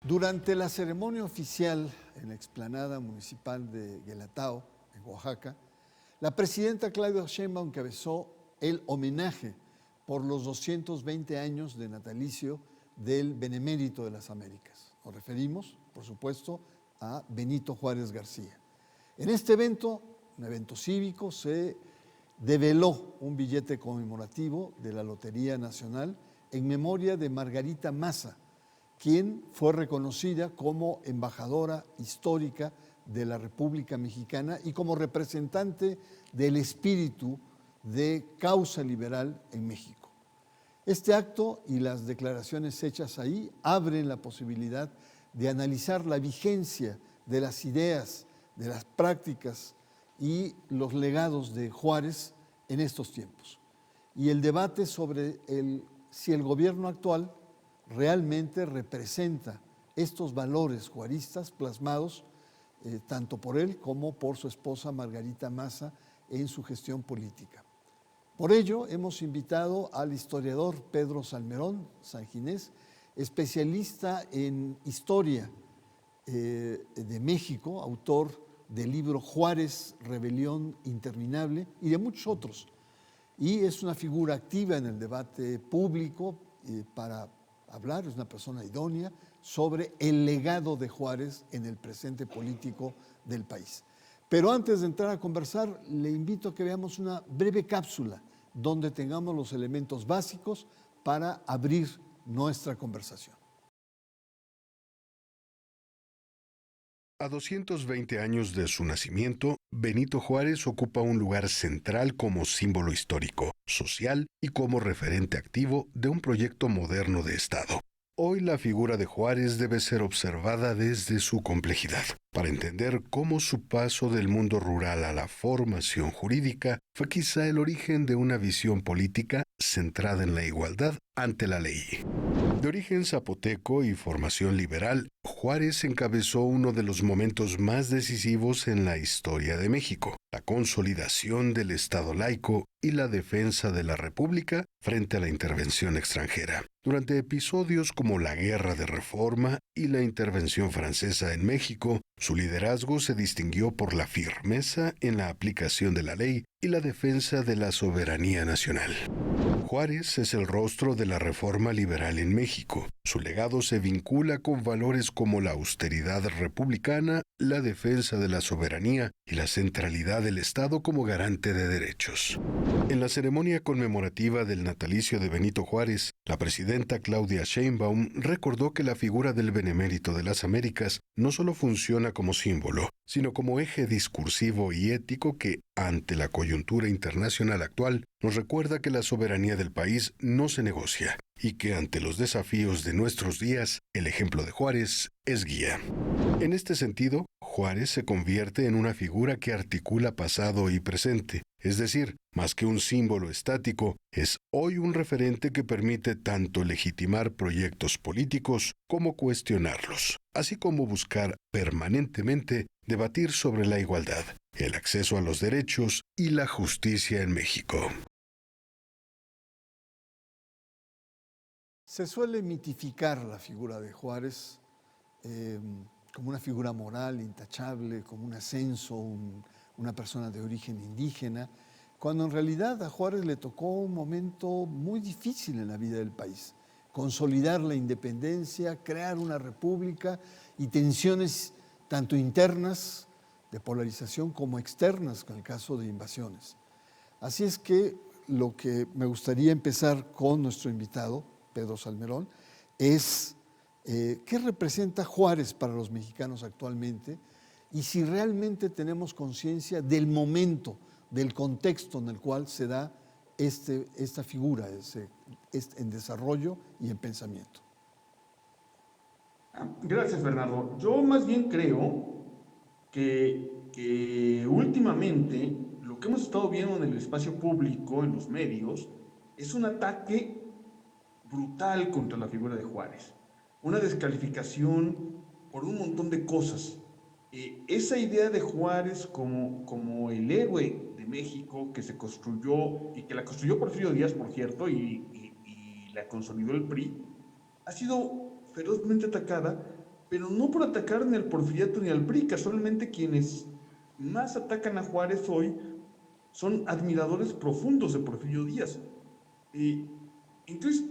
Durante la ceremonia oficial en la explanada municipal de Guelatao, en Oaxaca, la presidenta Claudia Sheinbaum encabezó el homenaje por los 220 años de natalicio del Benemérito de las Américas. Nos referimos, por supuesto, a Benito Juárez García. En este evento, un evento cívico, se develó un billete conmemorativo de la Lotería Nacional en memoria de Margarita Maza, quien fue reconocida como embajadora histórica de la República Mexicana y como representante del espíritu de causa liberal en México. Este acto y las declaraciones hechas ahí abren la posibilidad de analizar la vigencia de las ideas, de las prácticas y los legados de Juárez en estos tiempos. Y el debate sobre si el gobierno actual realmente representa estos valores juaristas plasmados tanto por él como por su esposa Margarita Maza en su gestión política. Por ello, hemos invitado al historiador Pedro Salmerón Sanginés, especialista en historia de México, autor del libro Juárez, Rebelión Interminable y de muchos otros. Y es una figura activa en el debate público para hablar, es una persona idónea sobre el legado de Juárez en el presente político del país. Pero antes de entrar a conversar, le invito a que veamos una breve cápsula donde tengamos los elementos básicos para abrir nuestra conversación. A 220 años de su nacimiento, Benito Juárez ocupa un lugar central como símbolo histórico, social y como referente activo de un proyecto moderno de Estado. Hoy la figura de Juárez debe ser observada desde su complejidad, para entender cómo su paso del mundo rural a la formación jurídica fue quizá el origen de una visión política centrada en la igualdad ante la ley. De origen zapoteco y formación liberal, Juárez encabezó uno de los momentos más decisivos en la historia de México, la consolidación del Estado laico y la defensa de la República frente a la intervención extranjera. Durante episodios como la Guerra de Reforma y la intervención francesa en México, su liderazgo se distinguió por la firmeza en la aplicación de la ley y la defensa de la soberanía nacional. Juárez es el rostro de la reforma liberal en México. Su legado se vincula con valores como la austeridad republicana, la defensa de la soberanía y la centralidad del Estado como garante de derechos. En la ceremonia conmemorativa del natalicio de Benito Juárez, la presidenta Claudia Sheinbaum recordó que la figura del Benemérito de las Américas no solo funciona como símbolo, sino como eje discursivo y ético que, ante la coyuntura internacional actual, nos recuerda que la soberanía del país no se negocia y que ante los desafíos de nuestros días, el ejemplo de Juárez es guía. En este sentido, Juárez se convierte en una figura que articula pasado y presente, es decir, más que un símbolo estático, es hoy un referente que permite tanto legitimar proyectos políticos como cuestionarlos, así como buscar permanentemente debatir sobre la igualdad, el acceso a los derechos y la justicia en México. Se suele mitificar la figura de Juárez como una figura moral intachable, como un ascenso, una persona de origen indígena, cuando en realidad a Juárez le tocó un momento muy difícil en la vida del país. Consolidar la independencia, crear una república y tensiones tanto internas de polarización como externas, con el caso de invasiones. Así es que lo que me gustaría empezar con nuestro invitado, Pedro Salmerón, es qué representa Juárez para los mexicanos actualmente y si realmente tenemos conciencia del momento, del contexto en el cual se da esta figura en desarrollo y en pensamiento. Gracias, Bernardo. Yo más bien creo que últimamente lo que hemos estado viendo en el espacio público, en los medios, es un ataque brutal contra la figura de Juárez. Una descalificación por un montón de cosas. Esa idea de Juárez como el héroe de México que se construyó, y que la construyó Porfirio Díaz, por cierto, y la consolidó el PRI, ha sido ferozmente atacada pero no por atacar ni al Porfiriato ni al PRI, casualmente quienes más atacan a Juárez hoy son admiradores profundos de Porfirio Díaz. Entonces,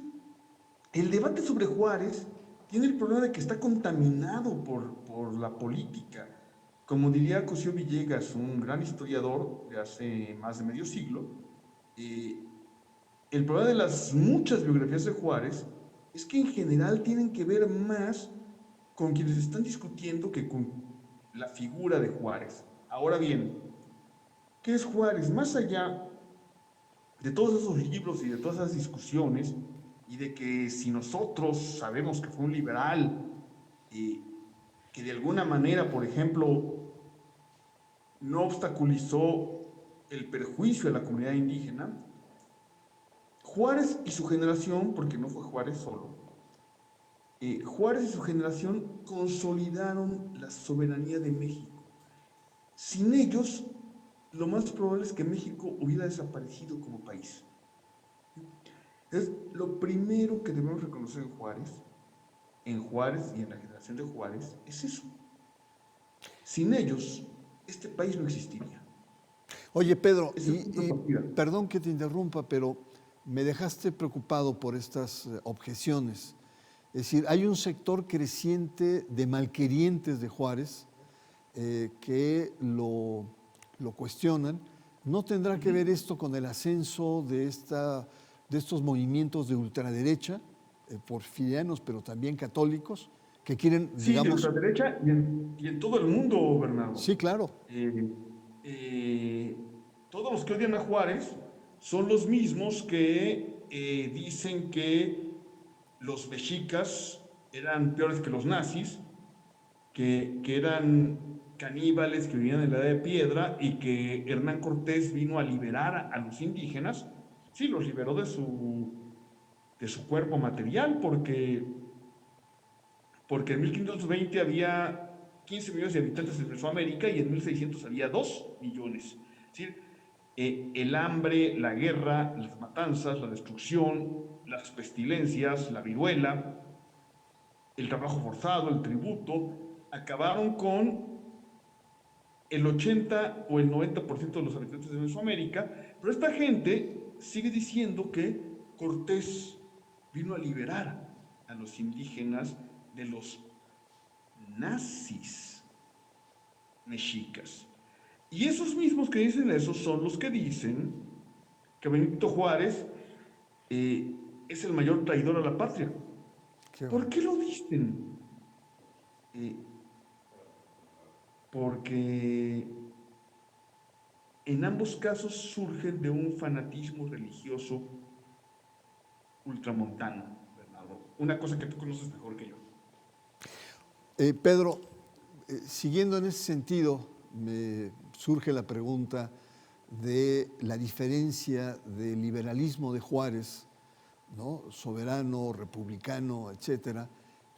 el debate sobre Juárez tiene el problema de que está contaminado por la política. Como diría Cosío Villegas, un gran historiador de hace más de medio siglo, el problema de las muchas biografías de Juárez es que en general tienen que ver más con quienes están discutiendo que con la figura de Juárez. Ahora bien, ¿qué es Juárez? Más allá de todos esos libros y de todas esas discusiones, y de que si nosotros sabemos que fue un liberal, que de alguna manera, por ejemplo, no obstaculizó el perjuicio a la comunidad indígena, Juárez y su generación, porque no fue Juárez solo, Juárez y su generación consolidaron la soberanía de México. Sin ellos, lo más probable es que México hubiera desaparecido como país. Es lo primero que debemos reconocer en Juárez y en la generación de Juárez, es eso. Sin ellos, este país no existiría. Oye, Pedro, Es el punto de partida. perdón que te interrumpa, pero me dejaste preocupado por estas objeciones. Es decir, hay un sector creciente de malquerientes de Juárez que lo cuestionan. ¿No tendrá que ver esto con el ascenso de estos movimientos de ultraderecha, porfirianos, pero también católicos, que quieren, Sí, de digamos... ultraderecha y en todo el mundo, Bernardo. Sí, claro. Todos los que odian a Juárez son los mismos que dicen que los mexicas eran peores que los nazis, que eran caníbales que vivían en la edad de piedra y que Hernán Cortés vino a liberar a los indígenas. Sí, los liberó de su cuerpo material porque en 1520 había 15 millones de habitantes en Mesoamérica y en 1600 había 2 millones. Es decir, el hambre, la guerra, las matanzas, la destrucción, las pestilencias, la viruela, el trabajo forzado, el tributo, acabaron con el 80 o el 90% de los habitantes de Mesoamérica, pero esta gente sigue diciendo que Cortés vino a liberar a los indígenas de los nazis mexicas. Y esos mismos que dicen eso son los que dicen que Benito Juárez es el mayor traidor a la patria. ¿Por qué lo dicen? Porque en ambos casos surgen de un fanatismo religioso ultramontano, Bernardo. Una cosa que tú conoces mejor que yo. Pedro, siguiendo en ese sentido, me surge la pregunta de la diferencia del liberalismo de Juárez, ¿no? Soberano, republicano, etcétera,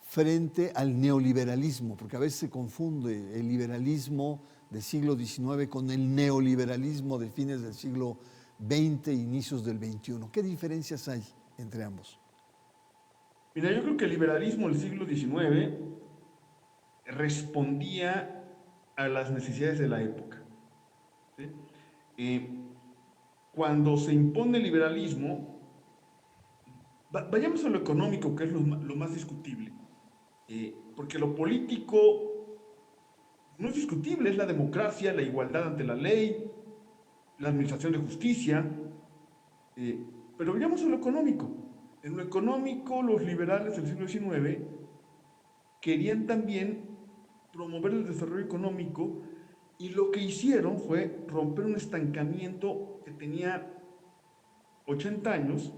frente al neoliberalismo, porque a veces se confunde el liberalismo del siglo XIX con el neoliberalismo de fines del siglo XX e inicios del XXI. ¿Qué diferencias hay entre ambos? Mira, yo creo que el liberalismo del siglo XIX respondía a las necesidades de la época. ¿Sí? Cuando se impone el liberalismo, vayamos a lo económico, que es lo más discutible, porque lo político no es discutible, es la democracia, la igualdad ante la ley, la administración de justicia, pero vayamos a lo económico. En lo económico, los liberales del siglo XIX querían también promover el desarrollo económico y lo que hicieron fue romper un estancamiento que tenía 80 años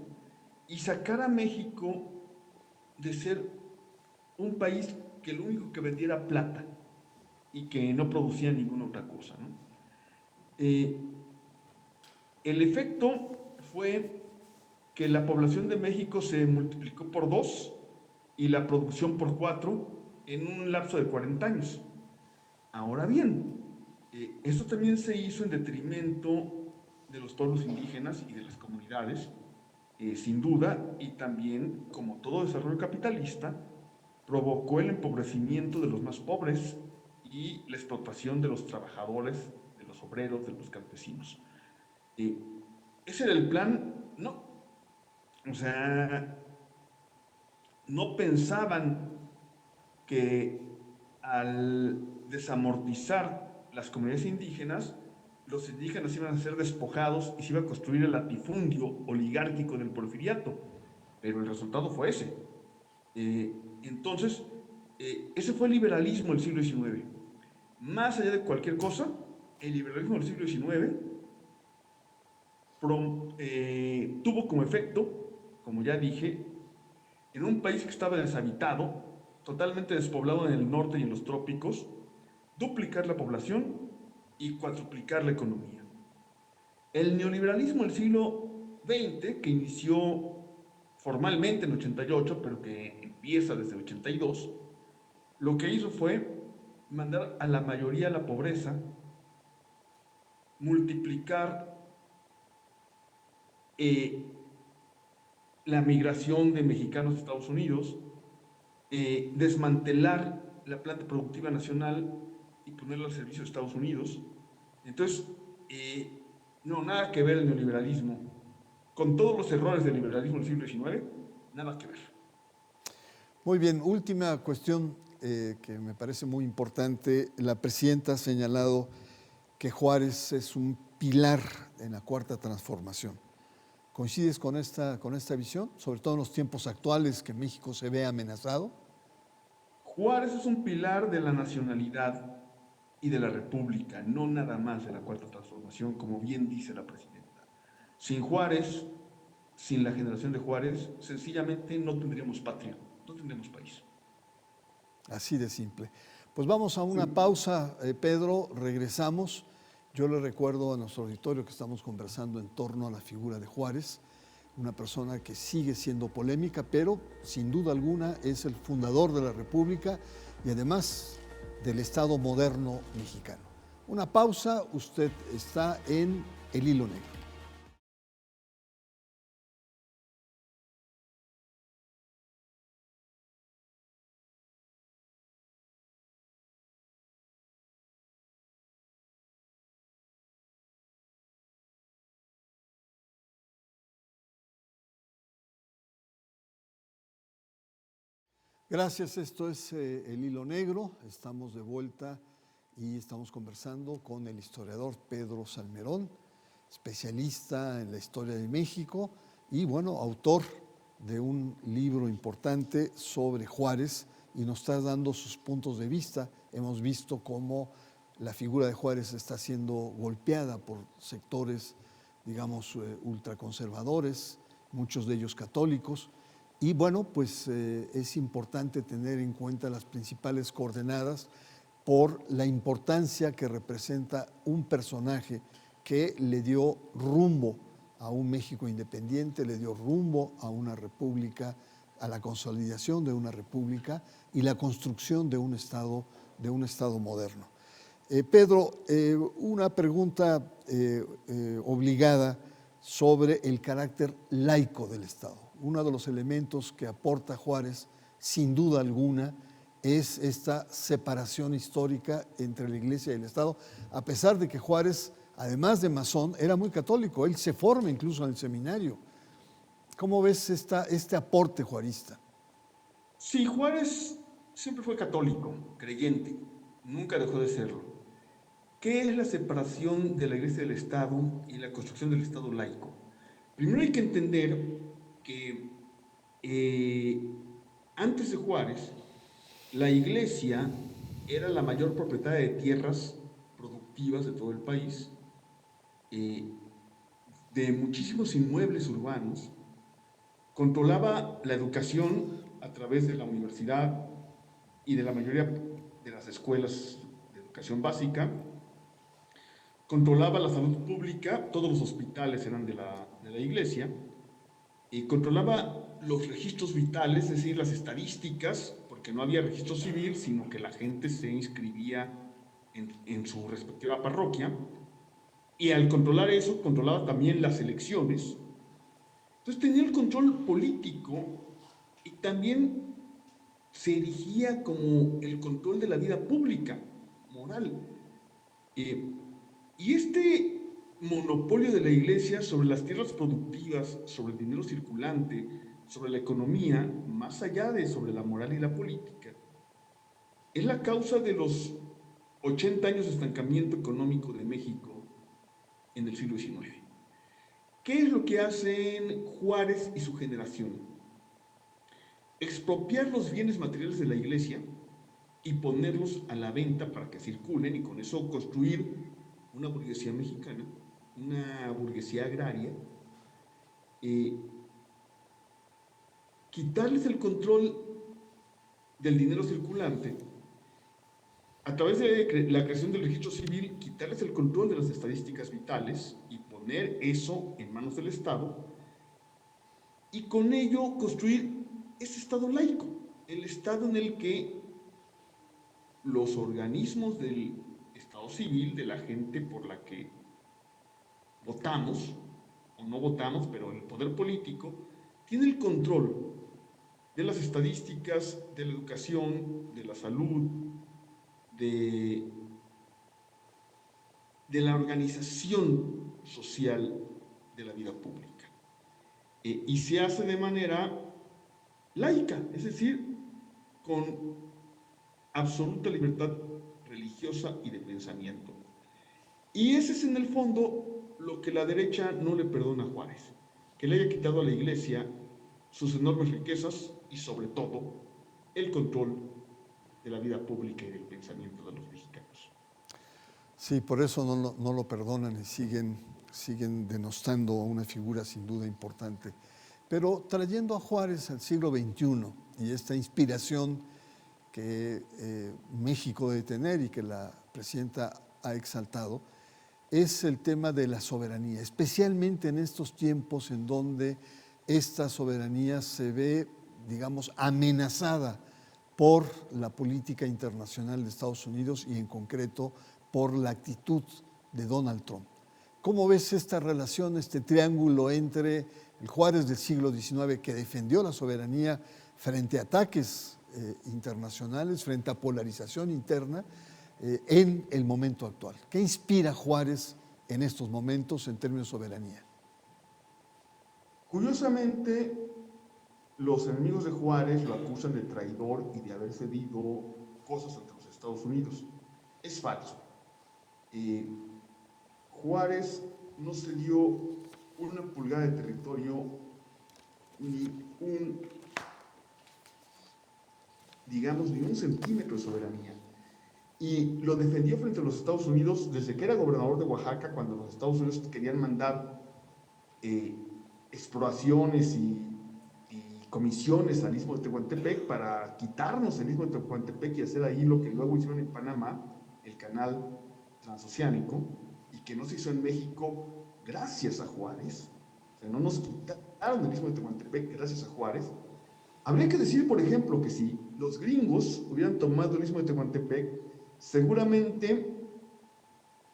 y sacar a México de ser un país que lo único que vendía era plata y que no producía ninguna otra cosa, ¿no? El efecto fue que la población de México se multiplicó por 2 y la producción por 4 en un lapso de 40 años. Ahora bien, esto también se hizo en detrimento de los pueblos indígenas y de las comunidades, sin duda, y también, como todo desarrollo capitalista, provocó el empobrecimiento de los más pobres y la explotación de los trabajadores, de los obreros, de los campesinos. Ese era el plan, no. O sea, no pensaban que al desamortizar las comunidades indígenas, los indígenas iban a ser despojados y se iba a construir el latifundio oligárquico del porfiriato. Pero el resultado fue ese. Entonces, ese fue el liberalismo del siglo XIX. Más allá de cualquier cosa, el liberalismo del siglo XIX tuvo como efecto, como ya dije, en un país que estaba deshabitado, totalmente despoblado en el norte y en los trópicos, duplicar la población y cuadruplicar la economía. El neoliberalismo del siglo XX, que inició formalmente en 88, pero que empieza desde 82, lo que hizo fue mandar a la mayoría a la pobreza, multiplicar la migración de mexicanos a Estados Unidos, desmantelar la planta productiva nacional y ponerla al servicio de Estados Unidos. Entonces, no, nada que ver el neoliberalismo. Con todos los errores del liberalismo del siglo XIX, nada que ver. Muy bien, última cuestión que me parece muy importante. La presidenta ha señalado que Juárez es un pilar en la Cuarta Transformación. ¿Coincides con esta visión, sobre todo en los tiempos actuales que México se ve amenazado? Juárez es un pilar de la nacionalidad y de la república, no nada más de la Cuarta Transformación, como bien dice la presidenta. Sin Juárez, sin la generación de Juárez, sencillamente no tendríamos patria, no tendríamos país. Así de simple. Pues vamos a una pausa, Pedro, regresamos. Yo le recuerdo a nuestro auditorio que estamos conversando en torno a la figura de Juárez, una persona que sigue siendo polémica, pero sin duda alguna es el fundador de la República y además del Estado moderno mexicano. Una pausa, usted está en El Hilo Negro. Gracias, esto es El Hilo Negro, estamos de vuelta y estamos conversando con el historiador Pedro Salmerón, especialista en la historia de México y, bueno, autor de un libro importante sobre Juárez y nos está dando sus puntos de vista. Hemos visto cómo la figura de Juárez está siendo golpeada por sectores, digamos, ultraconservadores, muchos de ellos católicos. Y bueno, pues es importante tener en cuenta las principales coordenadas por la importancia que representa un personaje que le dio rumbo a un México independiente, le dio rumbo a una república, a la consolidación de una república y la construcción de un Estado moderno. Pedro, una pregunta obligada sobre el carácter laico del Estado. Uno de los elementos que aporta Juárez, sin duda alguna, es esta separación histórica entre la Iglesia y el Estado, a pesar de que Juárez, además de masón, era muy católico. Él se forma incluso en el seminario. ¿Cómo ves este aporte juarista? Sí, Juárez siempre fue católico, creyente, nunca dejó de serlo. ¿Qué es la separación de la Iglesia del Estado y la construcción del Estado laico? Primero hay que entender que antes de Juárez, la Iglesia era la mayor propietaria de tierras productivas de todo el país, de muchísimos inmuebles urbanos, controlaba la educación a través de la universidad y de la mayoría de las escuelas de educación básica, controlaba la salud pública, todos los hospitales eran de la Iglesia, y controlaba los registros vitales, es decir, las estadísticas, porque no había registro civil, sino que la gente se inscribía en su respectiva parroquia, y al controlar eso, controlaba también las elecciones. Entonces tenía el control político y también se erigía como el control de la vida pública, moral. Eh, y este monopolio de la Iglesia sobre las tierras productivas, sobre el dinero circulante, sobre la economía, más allá de sobre la moral y la política, es la causa de los 80 años de estancamiento económico de México en el siglo XIX. ¿Qué es lo que hacen Juárez y su generación? Expropiar los bienes materiales de la Iglesia y ponerlos a la venta para que circulen y con eso construir una burguesía mexicana, una burguesía agraria, eh, quitarles el control del dinero circulante a través de la creación del registro civil, quitarles el control de las estadísticas vitales y poner eso en manos del Estado y con ello construir ese Estado laico, el Estado en el que los organismos del Estado civil, de la gente por la que votamos o no votamos, pero el poder político, tiene el control de las estadísticas, de la educación, de la salud, de, de la organización social de la vida pública. Y se hace de manera laica, es decir, con absoluta libertad religiosa y de pensamiento. Y ese es en el fondo lo que la derecha no le perdona a Juárez, que le haya quitado a la Iglesia sus enormes riquezas y sobre todo el control de la vida pública y del pensamiento de los mexicanos. Sí, por eso no lo perdonan y siguen denostando a una figura sin duda importante. Pero trayendo a Juárez al siglo XXI y esta inspiración que México debe tener y que la presidenta ha exaltado, es el tema de la soberanía, especialmente en estos tiempos en donde esta soberanía se ve, digamos, amenazada por la política internacional de Estados Unidos y en concreto por la actitud de Donald Trump. ¿Cómo ves esta relación, este triángulo entre el Juárez del siglo XIX que defendió la soberanía frente a ataques internacionales, frente a polarización interna, en el momento actual? ¿Qué inspira Juárez en estos momentos en términos de soberanía? Curiosamente, los enemigos de Juárez lo acusan de traidor y de haber cedido cosas ante los Estados Unidos. Es falso. Juárez no cedió una pulgada de territorio ni ni un centímetro de soberanía. Y lo defendió frente a los Estados Unidos desde que era gobernador de Oaxaca, cuando los Estados Unidos querían mandar exploraciones y comisiones al Istmo de Tehuantepec para quitarnos el Istmo de Tehuantepec y hacer ahí lo que luego hicieron en Panamá, el canal transoceánico, y que no se hizo en México gracias a Juárez. O sea, no nos quitaron el Istmo de Tehuantepec gracias a Juárez. Habría que decir, por ejemplo, que si los gringos hubieran tomado el Istmo de Tehuantepec, seguramente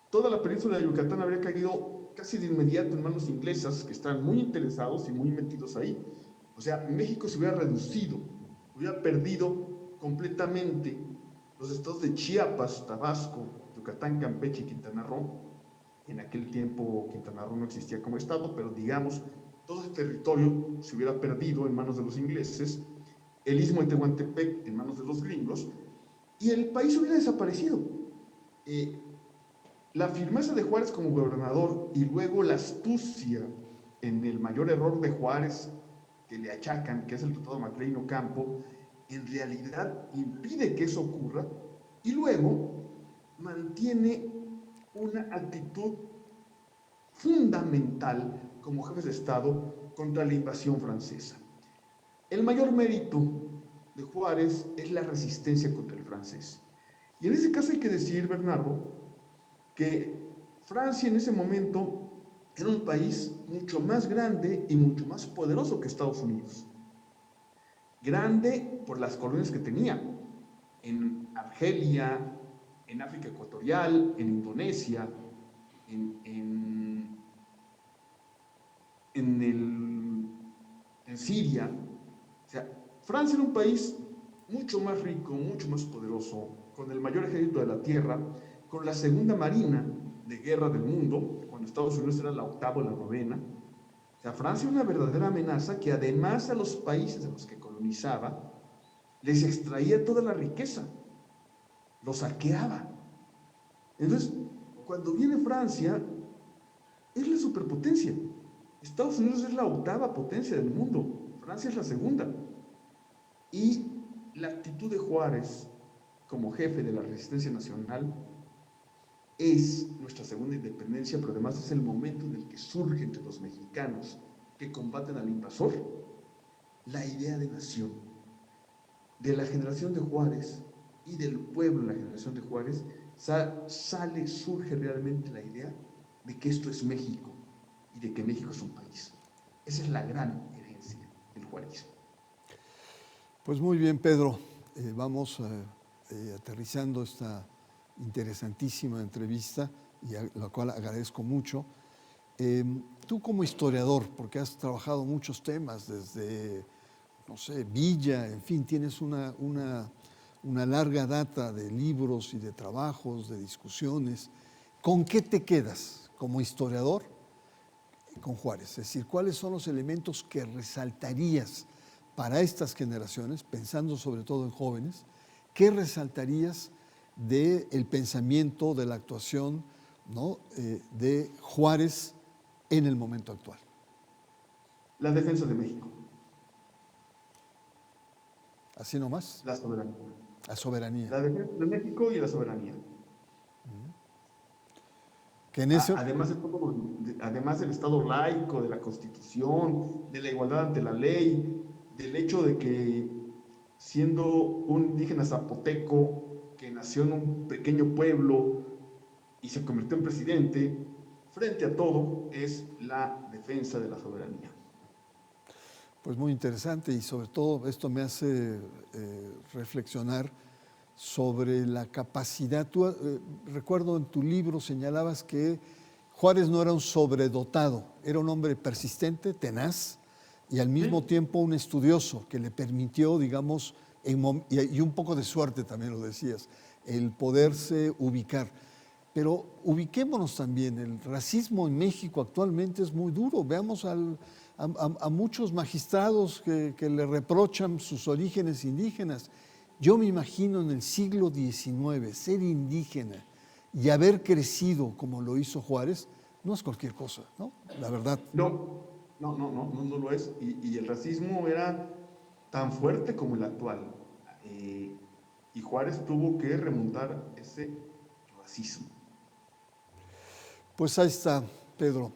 toda la península de Yucatán habría caído casi de inmediato en manos inglesas, que están muy interesados y muy metidos ahí. O sea, México se hubiera reducido, hubiera perdido completamente los estados de Chiapas, Tabasco, Yucatán, Campeche y Quintana Roo. En aquel tiempo Quintana Roo no existía como estado, pero digamos, todo ese territorio se hubiera perdido en manos de los ingleses, el Istmo de Tehuantepec en manos de los gringos, y el país hubiera desaparecido. La firmeza de Juárez como gobernador y luego la astucia en el mayor error de Juárez que le achacan, que es el Tratado Maclean-Ocampo, en realidad impide que eso ocurra y luego mantiene una actitud fundamental como jefe de Estado contra la invasión francesa. El mayor mérito de Juárez es la resistencia contra el francés. Y en ese caso hay que decir, Bernardo, que Francia en ese momento era un país mucho más grande y mucho más poderoso que Estados Unidos. Grande por las colonias que tenía en Argelia, en África Ecuatorial, en Indonesia, en Siria. O sea, Francia era un país mucho más rico, mucho más poderoso, con el mayor ejército de la tierra, con la segunda marina de guerra del mundo, cuando Estados Unidos era la octava o la novena. O sea, Francia era una verdadera amenaza que además a los países a los que colonizaba les extraía toda la riqueza, los saqueaba. Entonces, cuando viene Francia, es la superpotencia. Estados Unidos es la octava potencia del mundo, Francia es la segunda. Y la actitud de Juárez como jefe de la resistencia nacional es nuestra segunda independencia, pero además es el momento en el que surge entre los mexicanos que combaten al invasor la idea de nación. De la generación de Juárez y del pueblo de la generación de Juárez surge realmente la idea de que esto es México y de que México es un país. Esa es la gran herencia del juarismo. Pues muy bien, Pedro. Vamos aterrizando esta interesantísima entrevista, y a la cual agradezco mucho. Tú como historiador, porque has trabajado muchos temas desde, no sé, Villa, en fin, tienes una larga data de libros y de trabajos, de discusiones. ¿Con qué te quedas como historiador con Juárez? Es decir, ¿cuáles son los elementos que resaltarías para estas generaciones, pensando sobre todo en jóvenes? ¿Qué resaltarías del pensamiento, de la actuación, ¿no?, de Juárez en el momento actual? La defensa de México. ¿Así nomás? La soberanía. La soberanía. La defensa de México y la soberanía. Que en eso... Además del Estado laico, de la Constitución, de la igualdad ante la ley, del hecho de que siendo un indígena zapoteco que nació en un pequeño pueblo y se convirtió en presidente, frente a todo es la defensa de la soberanía. Pues muy interesante, y sobre todo esto me hace reflexionar sobre la capacidad. Tú, recuerdo en tu libro señalabas que Juárez no era un sobredotado, era un hombre persistente, tenaz, y al mismo tiempo un estudioso que le permitió, digamos, y un poco de suerte también lo decías, el poderse ubicar. Pero ubiquémonos también, el racismo en México actualmente es muy duro. Veamos a muchos magistrados que le reprochan sus orígenes indígenas. Yo me imagino en el siglo XIX ser indígena y haber crecido como lo hizo Juárez, no es cualquier cosa, ¿no? La verdad. No lo es. Y el racismo era tan fuerte como el actual. Y Juárez tuvo que remontar ese racismo. Pues ahí está, Pedro.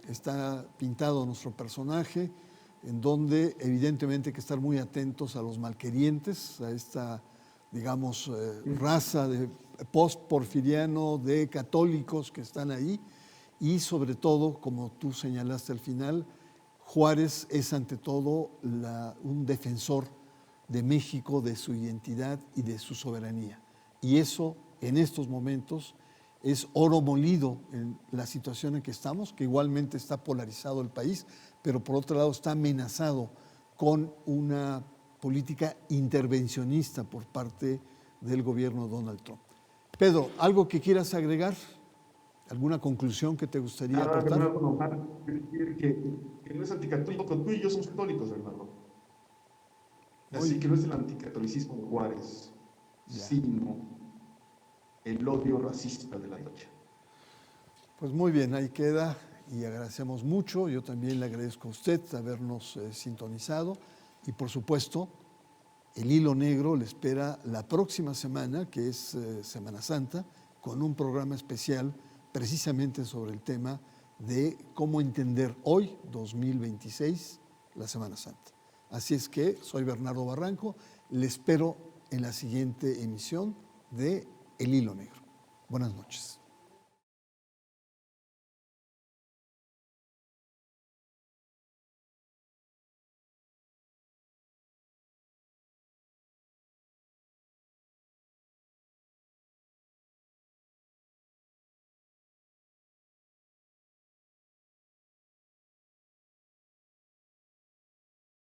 Está pintado nuestro personaje, en donde evidentemente hay que estar muy atentos a los malquerientes, a esta, digamos, raza de post-porfiriano, de católicos que están ahí, y sobre todo, como tú señalaste al final, Juárez es ante todo un defensor de México, de su identidad y de su soberanía. Y eso, en estos momentos, es oro molido en la situación en que estamos, que igualmente está polarizado el país, pero por otro lado está amenazado con una política intervencionista por parte del gobierno de Donald Trump. Pedro, ¿algo que quieras agregar? ¿Alguna conclusión que te gustaría aportar? Que no es anticatólico, tú y yo somos católicos, hermano. Así que no es el anticatolicismo de Juárez, sino el odio racista de la derecha. Pues muy bien, ahí queda, y agradecemos mucho. Yo también le agradezco a usted habernos sintonizado, y por supuesto, el Hilo Negro le espera la próxima semana, que es Semana Santa, con un programa especial precisamente sobre el tema de cómo entender hoy, 2026, la Semana Santa. Así es que soy Bernardo Barranco, le espero en la siguiente emisión de El Hilo Negro. Buenas noches.